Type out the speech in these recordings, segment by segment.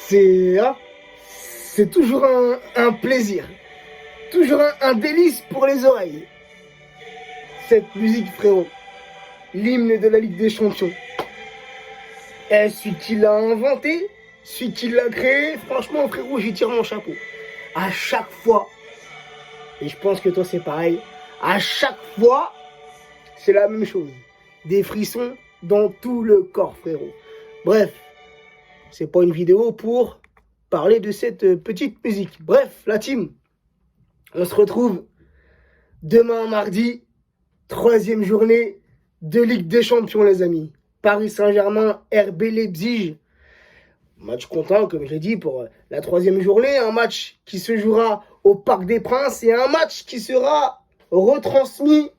c'est toujours un plaisir, toujours un délice pour les oreilles. Cette musique, frérot, l'hymne de la Ligue des Champions. Et celui qui l'a inventé, celui qui l'a créé, franchement, frérot, j'y tire mon chapeau. À chaque fois, et je pense que toi c'est pareil, à chaque fois, c'est la même chose. Des frissons dans tout le corps, frérot. Bref, c'est pas une vidéo pour parler de cette petite musique. Bref, la team, on se retrouve demain mardi, 3e journée de Ligue des Champions, les amis. Paris Saint-Germain, RB Leipzig. Match comptant, comme je l'ai dit, pour la 3e journée. Un match qui se jouera au Parc des Princes et un match qui sera retransmis.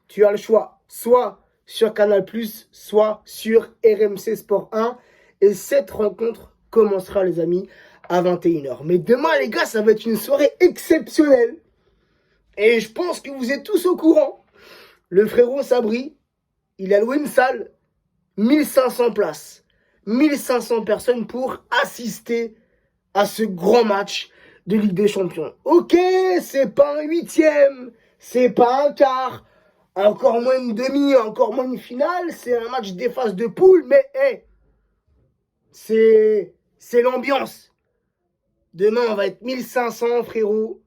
Tu as le choix, soit sur Canal+, soit sur RMC Sport 1. Et cette rencontre commencera, les amis, à 21h. Mais demain, les gars, ça va être une soirée exceptionnelle. Et je pense que vous êtes tous au courant. Le frérot Sabri, il a loué une salle, 1500 places. 1500 personnes pour assister à ce grand match de Ligue des Champions. Ok, c'est pas un 8e, c'est pas un quart, encore moins une demi, encore moins une finale, c'est un match des phases de poule, mais hey, c'est l'ambiance. Demain, on va être 1500, frérot.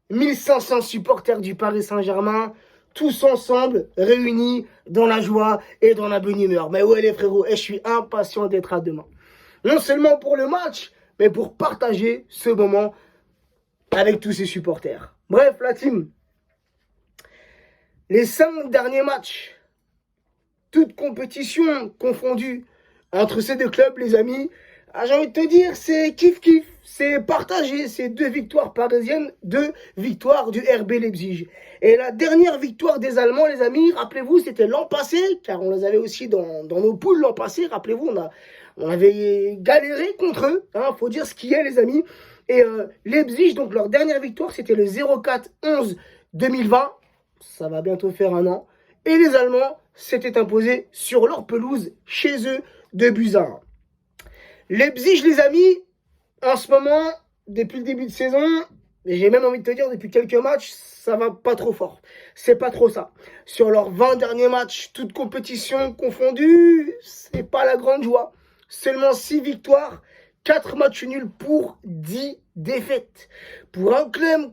1500 supporters du Paris Saint-Germain, tous ensemble, réunis dans la joie et dans la bonne humeur. Mais ouais, les frérots, je suis impatient d'être à demain. Non seulement pour le match, mais pour partager ce moment avec tous ces supporters. Bref, la team, les 5 derniers matchs, toutes compétitions confondues entre ces deux clubs, les amis, j'ai envie de te dire, c'est kiff-kiff, c'est partagé, c'est 2 victoires parisiennes, 2 victoires du RB Leipzig. Et la dernière victoire des Allemands, les amis, rappelez-vous, c'était l'an passé, car on les avait aussi dans nos poules l'an passé, rappelez-vous, on avait galéré contre eux, faut dire ce qu'il y a, les amis. Et Leipzig, donc leur dernière victoire, c'était le 04-11-2020, ça va bientôt faire un an. Et les Allemands s'étaient imposés sur leur pelouse, chez eux, de buts à 1. Leipzig, les amis, en ce moment, depuis le début de saison, et j'ai même envie de te dire depuis quelques matchs, ça va pas trop fort. C'est pas trop ça. Sur leurs 20 derniers matchs, toutes compétitions confondues, c'est pas la grande joie. Seulement 6 victoires, 4 matchs nuls pour 10 défaites. Pour un club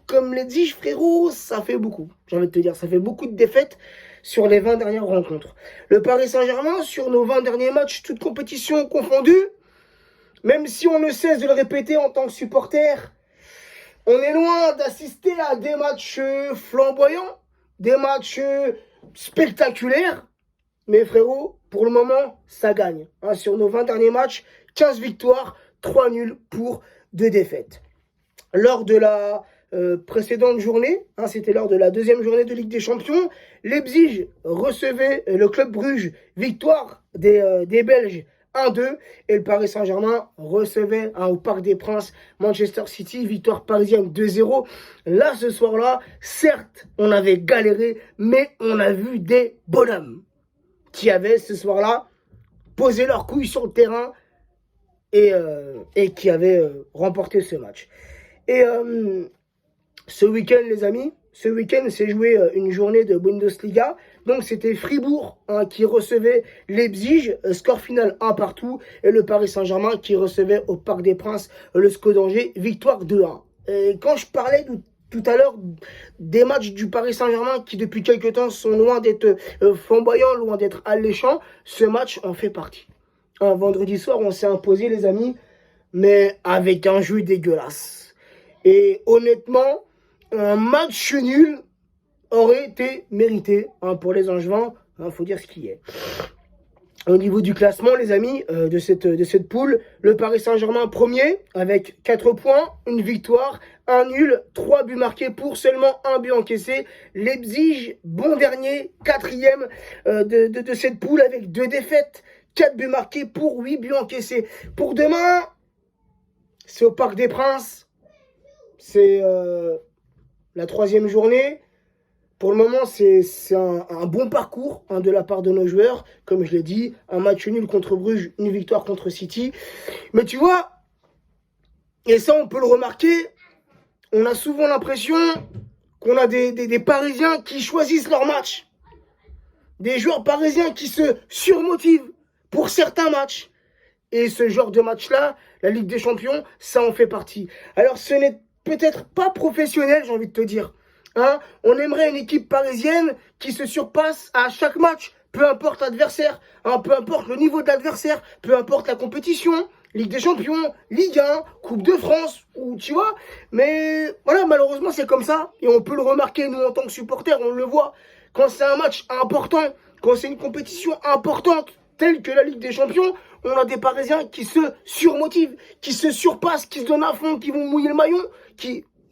comme Leipzig, frérot, ça fait beaucoup. J'ai envie de te dire, ça fait beaucoup de défaites sur les 20 dernières rencontres. Le Paris Saint-Germain, sur nos 20 derniers matchs, toutes compétitions confondues, même si on ne cesse de le répéter en tant que supporter, on est loin d'assister à des matchs flamboyants, des matchs spectaculaires. Mais frérot, pour le moment, ça gagne. Sur nos 20 derniers matchs, 15 victoires, 3 nuls pour 2 défaites. Lors de la précédente journée, c'était lors de la 2e journée de Ligue des Champions, Leipzig recevait le club Bruges, victoire des Belges 1-2, et le Paris Saint-Germain recevait au Parc des Princes Manchester City, victoire parisienne 2-0. Là, ce soir-là, certes, on avait galéré, mais on a vu des bonhommes qui avaient ce soir-là posé leurs couilles sur le terrain et qui avaient remporté ce match. Et ce week-end, les amis, ce week-end, s'est joué une journée de Bundesliga. Donc, c'était Fribourg qui recevait Leipzig, score final 1-1. Et le Paris Saint-Germain qui recevait au Parc des Princes le SCO d'Angers, victoire 2-1. Et quand je parlais tout à l'heure des matchs du Paris Saint-Germain qui, depuis quelques temps, sont loin d'être flamboyants, loin d'être alléchants, ce match en fait partie. Un vendredi soir, on s'est imposé, les amis, mais avec un jeu dégueulasse. Et honnêtement, un match nul aurait été mérité pour les Angevins. Faut dire ce qu'il est. Au niveau du classement, les amis, de cette poule, le Paris Saint-Germain premier avec 4 points, une victoire, un nul, 3 buts marqués pour seulement 1 but encaissé. Leipzig, bon dernier, 4e de cette poule avec 2 défaites, 4 buts marqués pour 8 buts encaissés. Pour demain, c'est au Parc des Princes. C'est la 3e journée. Pour le moment, c'est un bon parcours de la part de nos joueurs. Comme je l'ai dit, un match nul contre Bruges, une victoire contre City. Mais tu vois, et ça on peut le remarquer, on a souvent l'impression qu'on a des Parisiens qui choisissent leur match. Des joueurs parisiens qui se surmotivent pour certains matchs. Et ce genre de match-là, la Ligue des Champions, ça en fait partie. Alors ce n'est peut-être pas professionnel, j'ai envie de te dire. Hein, on aimerait une équipe parisienne qui se surpasse à chaque match, peu importe l'adversaire, hein, peu importe le niveau de l'adversaire, peu importe la compétition, Ligue des Champions, Ligue 1, Coupe de France, ou tu vois. Mais voilà, malheureusement c'est comme ça, et on peut le remarquer, nous en tant que supporters, on le voit. Quand c'est un match important, quand c'est une compétition importante, telle que la Ligue des Champions, on a des Parisiens qui se surmotivent, qui se surpassent, qui se donnent à fond, qui vont mouiller le maillot,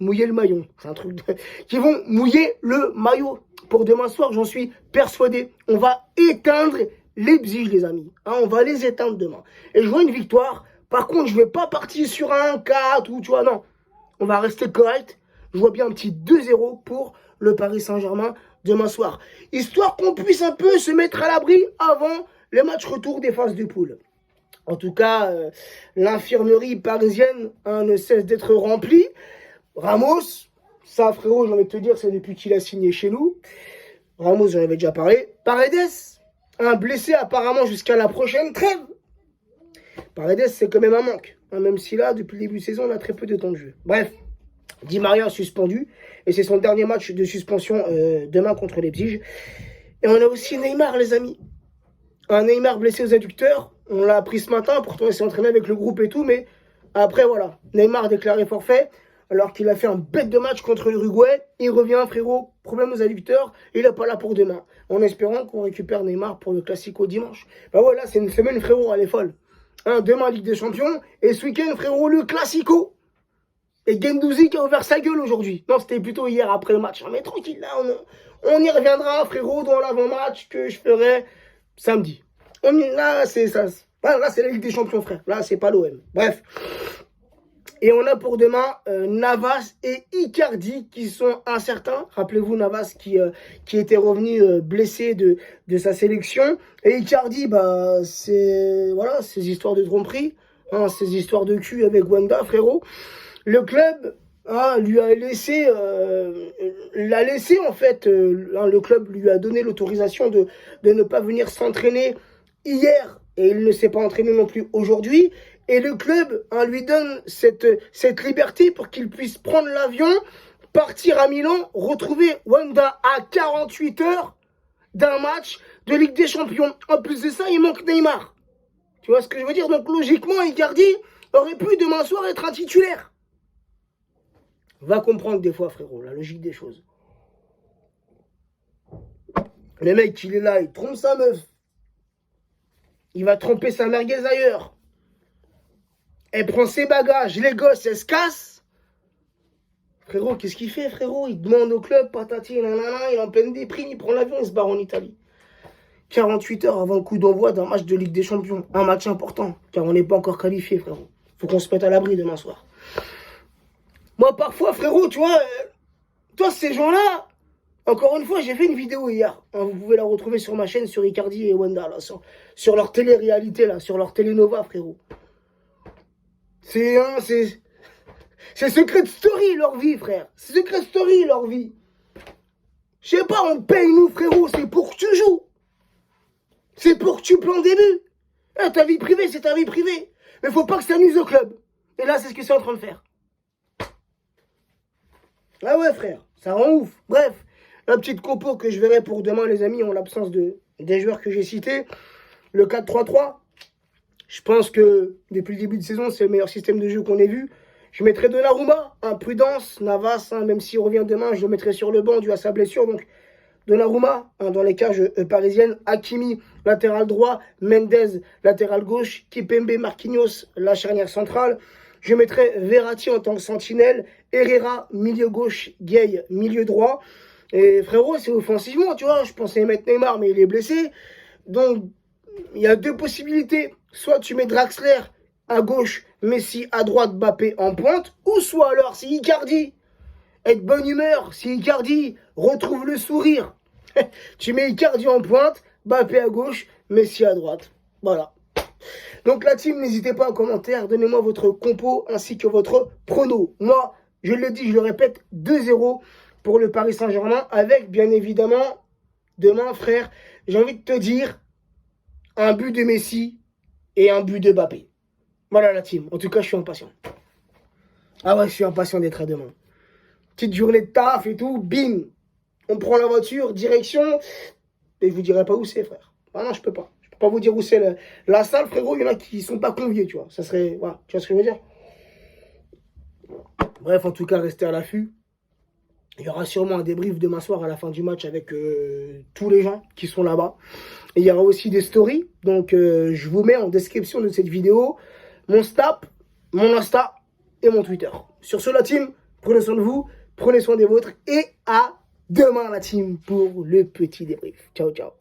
mouiller le maillot, c'est un truc qui vont mouiller le maillot. Pour demain soir, j'en suis persuadé. On va éteindre Leipzig, les amis. Hein, on va les éteindre demain. Et je vois une victoire. Par contre, je ne vais pas partir sur un 4 ou tu vois, non. On va rester correct. Je vois bien un petit 2-0 pour le Paris Saint-Germain demain soir. Histoire qu'on puisse un peu se mettre à l'abri avant le match retour des phases de poule. En tout cas, l'infirmerie parisienne ne cesse d'être remplie. Ramos, ça frérot, j'ai envie de te dire, c'est depuis qu'il a signé chez nous. Ramos, j'en avais déjà parlé. Paredes, un blessé apparemment jusqu'à la prochaine trêve. Paredes, c'est quand même un manque. Hein, même si là, depuis le début de saison, on a très peu de temps de jeu. Bref, Di Maria suspendu. Et c'est son dernier match de suspension demain contre Leipzig. Et on a aussi Neymar, les amis. Un Neymar blessé aux adducteurs. On l'a appris ce matin. Pourtant, il s'est entraîné avec le groupe et tout. Mais après, voilà. Neymar déclaré forfait. Alors qu'il a fait un bête de match contre l'Uruguay. Il revient, frérot. Problème aux adducteurs. Il n'est pas là pour demain. En espérant qu'on récupère Neymar pour le Classico dimanche. Bah voilà, c'est une semaine, frérot. Elle est folle. Hein, demain, Ligue des Champions. Et ce week-end, frérot, le Classico. Et Gendouzi qui a ouvert sa gueule aujourd'hui. Non, c'était plutôt hier après le match. Mais tranquille, là, on y reviendra, frérot, dans l'avant-match que je ferai samedi. Là, c'est ça. Là, c'est la Ligue des Champions, frère. Là, c'est pas l'OM. Bref. Et on a pour demain Navas et Icardi qui sont incertains. Rappelez-vous Navas qui était revenu blessé de sa sélection. Et Icardi, bah, c'est voilà, ces histoires de tromperie, hein, ces histoires de cul avec Wanda, frérot. Le club lui a laissé, l'a laissé en fait. Le club lui a donné l'autorisation de ne pas venir s'entraîner hier. Et il ne s'est pas entraîné non plus aujourd'hui. Et le club lui donne cette liberté pour qu'il puisse prendre l'avion, partir à Milan, retrouver Wanda à 48 heures d'un match de Ligue des Champions. En plus de ça, il manque Neymar. Tu vois ce que je veux dire? Donc logiquement, Icardi aurait pu demain soir être un titulaire. Va comprendre des fois, frérot, la logique des choses. Le mec, il est là, il trompe sa meuf. Il va tromper sa merguez ailleurs. Elle prend ses bagages, les gosses, elle se casse. Frérot, qu'est-ce qu'il fait, frérot? Il demande au club, patati, nanana, il est en pleine déprime, il prend l'avion, il se barre en Italie. 48 heures avant le coup d'envoi d'un match de Ligue des Champions. Un match important, car on n'est pas encore qualifié, frérot. Faut qu'on se mette à l'abri demain soir. Moi, parfois, frérot, tu vois, toi, ces gens-là, encore une fois, j'ai fait une vidéo hier. Hein, vous pouvez la retrouver sur ma chaîne, sur Icardi et Wanda, là, sur leur télé-réalité, là, sur leur télénova, frérot. C'est Secret Story, leur vie, frère. C'est Secret Story, leur vie. Je sais pas, on paye, nous, frérot, c'est pour que tu joues. C'est pour que tu plantes des buts. Ta vie privée, c'est ta vie privée. Mais faut pas que ça nuise au club. Et là, c'est ce que c'est en train de faire. Ah ouais, frère, ça rend ouf. Bref, la petite compo que je verrai pour demain, les amis, en l'absence des joueurs que j'ai cités. Le 4-3-3. Je pense que depuis le début de saison, c'est le meilleur système de jeu qu'on ait vu. Je mettrai Donnarumma, Prudence, Navas, même s'il revient demain, je le mettrai sur le banc dû à sa blessure. Donc Donnarumma, dans les cages parisiennes, Hakimi, latéral droit, Mendes, latéral gauche, Kipembe, Marquinhos, la charnière centrale. Je mettrai Verratti en tant que sentinelle, Herrera, milieu gauche, Gueye, milieu droit. Et frérot, c'est offensivement, tu vois, je pensais mettre Neymar, mais il est blessé. Donc, il y a deux possibilités. Soit tu mets Draxler à gauche, Messi à droite, Mbappé en pointe. Ou soit alors, c'est Icardi être bonne humeur si Icardi retrouve le sourire. Tu mets Icardi en pointe, Mbappé à gauche, Messi à droite. Voilà. Donc la team, n'hésitez pas en commentaire, donnez-moi votre compo ainsi que votre prono. Moi, je le dis, je le répète, 2-0 pour le Paris Saint-Germain avec bien évidemment, demain frère, j'ai envie de te dire, un but de Messi et un but de Mbappé. Voilà la team, en tout cas je suis impatient. Ah ouais, je suis impatient d'être à demain. Petite journée de taf et tout, bim, on prend la voiture, direction, et je vous dirai pas où c'est frère. Ah non, je peux pas. Je peux pas vous dire où c'est la salle, frérot. Il y en a qui sont pas conviés, tu vois. Ça serait. Voilà, tu vois ce que je veux dire? Bref, en tout cas, restez à l'affût. Il y aura sûrement un débrief demain soir à la fin du match avec tous les gens qui sont là-bas. Et il y aura aussi des stories. Donc, je vous mets en description de cette vidéo mon Snap, mon Insta et mon Twitter. Sur ce, la team, prenez soin de vous, prenez soin des vôtres et à demain, la team, pour le petit débrief. Ciao, ciao.